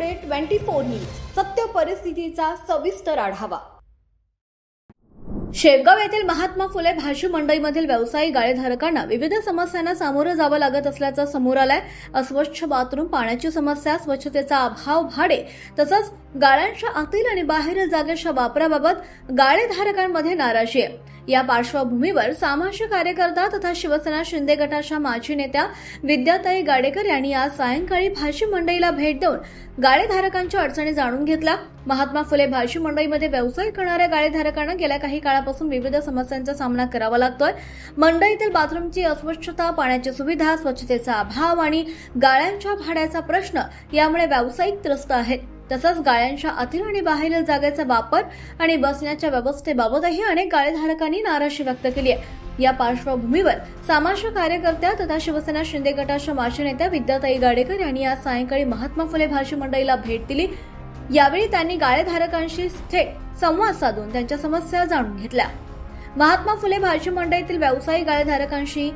Today 24 news सत्य परिस्थितीचा सविस्तर आढावा। शेवगाव येथील महात्मा फुले भाजी मंडईमधील व्यावसायिक गाळेधारकांना विविध समस्यांना सामोरं जावं लागत असल्याचं समोर आलंय। अस्वच्छ बाथरूम, पाण्याची समस्या, स्वच्छतेचा अभाव, भाडे तसंच गाळ्यांच्या आतील आणि बाहेरील जागेच्या वापराबाबत गाळेधारकांमध्ये नाराजी आहे। या पार्श्वभूमीवर सामाजिक कार्यकर्ता तथा शिवसेना शिंदे गटाच्या माजी नेत्या विद्याताई गाडेकर यांनी आज सायंकाळी भाजी मंडईला भेट देऊन गाळेधारकांच्या अडचणी जाणून घेतल्या। महात्मा फुले भाजी मंडईमध्ये व्यवसाय करणाऱ्या गाळेधारकांना गेल्या काही काळापासून विविध समस्यांचा सामना करावा लागतोय। मंडईतील बाथरूमची अस्वच्छता, पाण्याची सुविधा, स्वच्छतेचा अभाव आणि गाळ्यांच्या भाड्याचा प्रश्न यामुळे व्यावसायिक त्रस्त आहेत। तसंच गाळ्यांच्या आतील आणि बाहेरील जागेचा वापर आणि बसण्याच्या व्यवस्थेबाबतही अनेक गाळेधारकांनी नाराजी व्यक्त केली आहे। या पार्श्वभूमीवर सामाजिक कार्यकर्त्या तथा शिवसेना शिंदे गटाच्या माजी नेत्या विद्याताई गाडेकर यांनी आज सायंकाळी महात्मा फुले भाजी मंडईला भेट दिली। यावेळी त्यांनी गाळेधारकांशी थेट संवाद साधून त्यांच्या समस्या जाणून घेतल्या। महात्मा फुले भाजी मंडईतील व्यावसायिक गाळेधारकांशी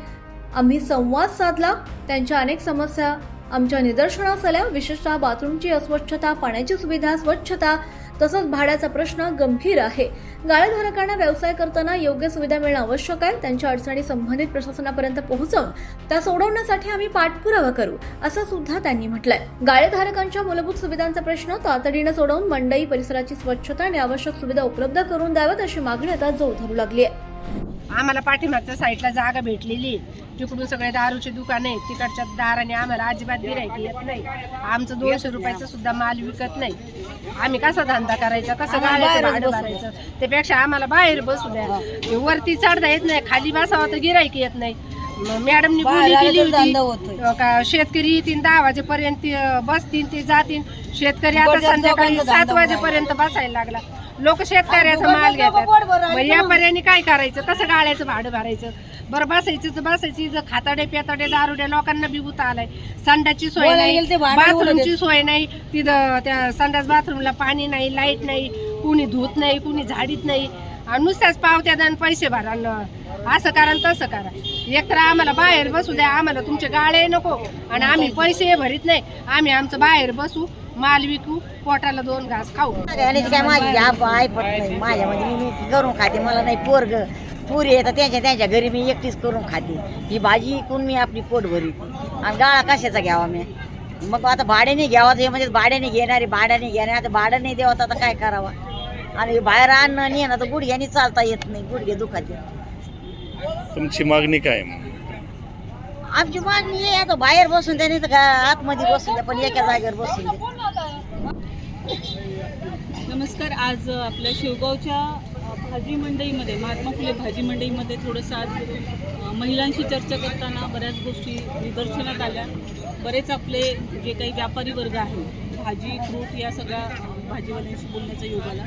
आम्ही संवाद साधला। त्यांच्या अनेक समस्या आमच्या निदर्शनास आल्या। विशेषतः बाथरूमची अस्वच्छता, पाण्याची सुविधा, स्वच्छता तसंच भाड्याचा प्रश्न गंभीर आहे। गाळेधारकांना व्यवसाय करताना योग्य सुविधा मिळणं आवश्यक आहे। त्यांच्या अडचणी संबंधित प्रशासनापर्यंत पोहोचवून त्या सोडवण्यासाठी आम्ही पाठपुरावा करू, असं सुद्धा त्यांनी म्हटलंय। गाळेधारकांच्या मूलभूत सुविधांचा प्रश्न तातडीने सोडवून मंडई परिसराची स्वच्छता आणि आवश्यक सुविधा उपलब्ध करून द्याव्यात अशी मागणी आता जोर धरू लागली आहे। आम्हाला पाठीमागच्या साईडला जागा भेटलेली, तिकडून सगळे दारूचे दुकान आहे, तिकडच्या दाराने आम्हाला अजिबात गिऱ्हाईक येत नाही। आमचं 200 रुपयाचं सुद्धा माल विकत नाही। आम्ही कसा धंदा करायचा, कसं गाड्याचं भाडं भरायचं, त्यापेक्षा आम्हाला बाहेर बसू द्या। वरती चढता येत नाही, खाली बसावं तर गिऱ्हाईक येत नाही। मॅडमनी बोली केली होती का शेतकरी येतील 10 वाजेपर्यंत बसतील, ते जातील। शेतकरी आता संध्याकाळी 7 वाजेपर्यंत बसायला लागला। लोक शेतकऱ्याचा माल घेतात। या पर्यायाने काय करायचं, कसं गाड्याचं भाडं भरायचं? बरं बसायचं तर बसायची, जर खाताडे पेताडे दारुड्या लोकांना बिबूत आलाय। संडाची सोय नाही, बाथरूमची सोय नाही, तिथं त्या संडास बाथरूमला पाणी नाही, लाईट नाही, कुणी धुत नाही, कुणी झाडीत नाही, नुसत्याच पावत्या द्या, पैसे भरा, असं करा तसं करा। एकतर आम्हाला बाहेर बसू द्या, आम्हाला तुमचे गाळे नको आणि आम्ही पैसे भरीत नाही। आम्ही आमचं बाहेर बसू, माल विकू, पोटाला 2 घास खाऊ। काय माझी ऐपत नाही, माझ्यामध्ये मी करून खाते, मला नाही पोरग पुरी येतात त्यांच्या घरी मी एकटीच करून खाते। ही भाजी विकून मी आपली पोट भरीते आणि गाळा कशाचा घ्यावा मी? मग आता भाड्याने घ्यावा, हे म्हणजे भाड्याने घेणारे आता भाडं नाही द्यावं, आता काय करावा? आणि बाहेर आणणं नाही ना तर गुडघ्याने चालता येत नाही, गुडघे दुखाते। तुमची मागणी काय? आमची मागणी आहे आता बाहेर बसून द्या, नाही तर आतमध्ये बसून द्या, पण एका जागेवर बसून द्या। नमस्कार। आज आपल्या शेवगावच्या भाजी मंडईमध्ये, महात्मा फुले भाजी मंडईमध्ये थोडंसं आज महिलांशी चर्चा करताना बऱ्याच गोष्टी निदर्शनात आल्या। बरेच आपले जे काही व्यापारी वर्ग आहे, भाजी फ्रूट या सगळ्या भाजीवाल्यांशी बोलण्याचा योग आला।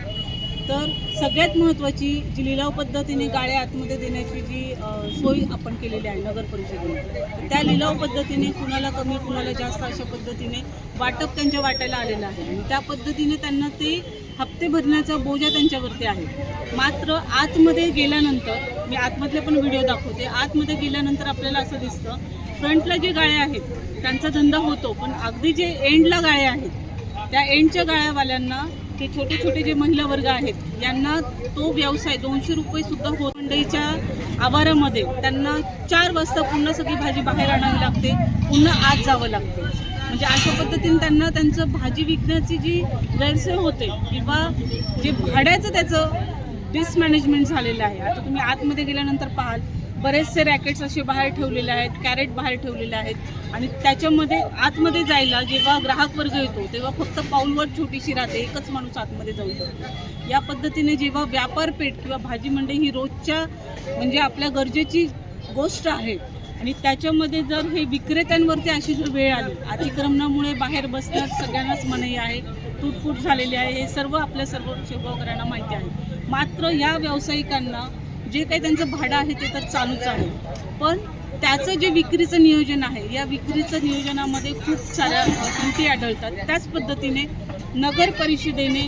तर सगळ्यात महत्त्वाची जी लिलाव पद्धतीने गाळ्या आतमध्ये देण्याची जी सोय आपण केलेली आहे नगर परिषदेने, त्या लिलाव पद्धतीने कुणाला कमी कुणाला जास्त अशा पद्धतीने वाटप त्यांच्या वाट्याला आलेलं आहे आणि त्या पद्धतीने त्यांना ते हप्ते भरण्याचा बोजा त्यांच्यावरती आहे। मात्र आतमध्ये गेल्यानंतर, मी आतमधले पण व्हिडिओ दाखवते, आतमध्ये गेल्यानंतर आपल्याला असं दिसतं फ्रंटला जे गाळ्या आहेत त्यांचा धंदा होतो, पण अगदी जे एंडला गाळ्या आहेत त्या एंडच्या गाळ्यावाल्यांना, ते छोटे छोटे जे महिला वर्ग आहेत यांना तो व्यवसाय 200 रुपये सुद्धा होत। मंडईच्या आवारामध्ये त्यांना 4 वाजता पुन्हा सगळी भाजी बाहेर आणावी लागते, पुन्हा आत जावं लागते। म्हणजे अशा पद्धतीने त्यांना त्यांचं भाजी विकण्याची जी गैरसोय होते किंवा जे भाड्याचं त्याचं डिसमॅनेजमेंट झालेलं आहे। आता तुम्ही आतमध्ये गेल्यानंतर पाहाल बरेचसे रॅकेट्स असे बाहेर ठेवलेले आहेत, कॅरेट बाहेर ठेवलेले आहेत आणि त्याच्यामध्ये आतमध्ये जायला जेव्हा ग्राहक वर्ग येतो तेव्हा फक्त पाऊलवर छोटीशी राहते, एकच माणूस आतमध्ये जाऊ शकतो। या पद्धतीने जेव्हा व्यापारपेठ किंवा भाजी मंडई ही रोजच्या म्हणजे आपल्या गरजेची गोष्ट आहे आणि त्याच्यामध्ये जर हे विक्रेत्यांवरती अशी जर वेळ आली, अतिक्रमणामुळे बाहेर बसण्यास सगळ्यांनाच मनाई आहे, तुटफूट झालेली आहे, हे सर्व आपल्या सर्व शेवगावकरांना माहिती आहे। मात्र या व्यावसायिकांना जे काही त्यांचं भाडं आहे ते तर चालूच आहे, पण त्याचं जे विक्रीचं नियोजन आहे, या विक्रीचं नियोजनामध्ये खूप साऱ्या त्रुटी आढळतात। त्याच पद्धतीने नगर परिषदेने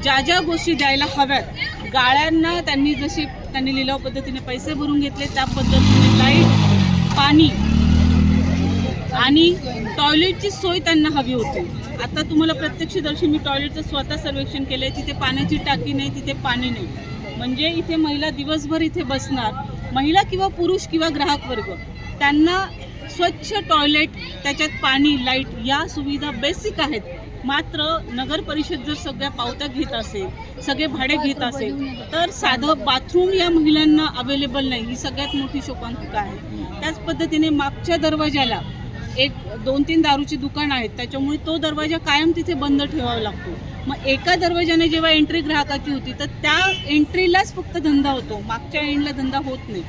ज्या ज्या गोष्टी द्यायला हव्यात, गाळ्यांना त्यांनी लिलाव पद्धतीने पैसे भरून घेतले, त्या पद्धतीने लाईट, पाणी आणि टॉयलेटची सोय त्यांना हवी होती. आता तुम्हाला प्रत्यक्षदर्शी मी टॉयलेटचं स्वतः सर्वेक्षण केलंय. तिथे पाण्याची टाकी नाही, तिथे पाणी नाही. म्हणजे इथे महिला दिवसभर इथे बसणार, महिला किंवा पुरुष किंवा ग्राहक वर्ग, त्यांना स्वच्छ टॉयलेट, त्याच्यात पाणी, लाईट या सुविधा बेसिक आहेत. मात्र नगर परिषद जर सगळ्या पावत्या घेत असेल, सगळे भाडे घेत असेल, तर साधं बाथरूम या महिलांना अवेलेबल नाही. ही सगळ्यात मोठी शोकांतिका आहे. त्याच पद्धतीने मागच्या दरवाजाला एक 2-3 दारूची दुकान आहेत, त्याच्यामुळे तो दरवाजा कायम तिथे बंद ठेवावा लागतो. मग एका दरवाजाने जेव्हा एंट्री ग्राहकाची होती तर त्या एंट्रीलाच फक्त धंदा होतो, मागच्या एंडला धंदा होत नाही.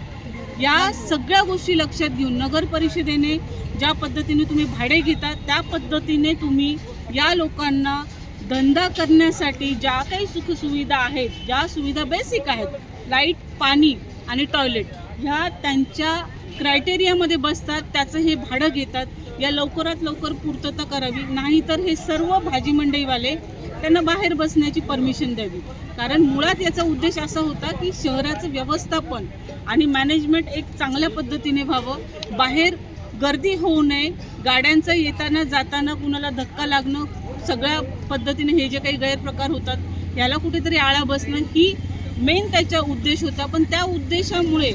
या सगळ्या गोष्टी लक्षात घेऊन नगर परिषदेने ज्या पद्धतीने तुम्ही भाडे घेता त्या पद्धतीने तुम्ही या लोकांना धंदा करण्यासाठी ज्या काही सुखसुविधा आहेत, ज्या सुविधा बेसिक आहेत, लाईट, पाणी आणि टॉयलेट, ह्या त्यांच्या क्रायटेरियामध्ये बसतात, त्याचं हे भाडं घेतात. या लवकरात लवकर पूर्तता करावी, नाहीतर हे सर्व भाजी मंडईवाले त्यांना बाहेर बसण्याची परमिशन द्यावी. कारण मुळात याचा उद्देश असा होता की शहराचं व्यवस्थापन आणि मॅनेजमेंट एक चांगल्या पद्धतीने व्हावं, बाहेर गर्दी होऊ नये, गाड्यांचं येताना जाताना कुणाला धक्का लागणं, सगळ्या पद्धतीने हे जे काही गैरप्रकार होतात याला कुठेतरी आळा बसणं, ही मेन त्याचा उद्देश होता. पण त्या उद्देशामुळे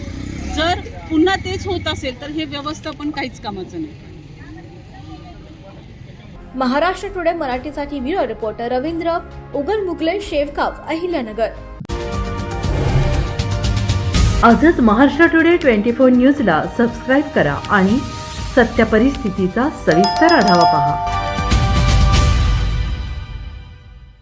जर पुन्हा तेच होत असेल तर हे व्यवस्थापन काहीच कामाचं नाही. महाराष्ट्र टुडे मराठीसाठी ब्युरो रिपोर्टर रवींद्र उगल-मुगले, शेवगाव, अहिल्यानगर. आजच महाराष्ट्र टुडे 24 न्यूजला सबस्क्राईब करा आणि सत्य परिस्थितीचा सविस्तर आढावा पहा.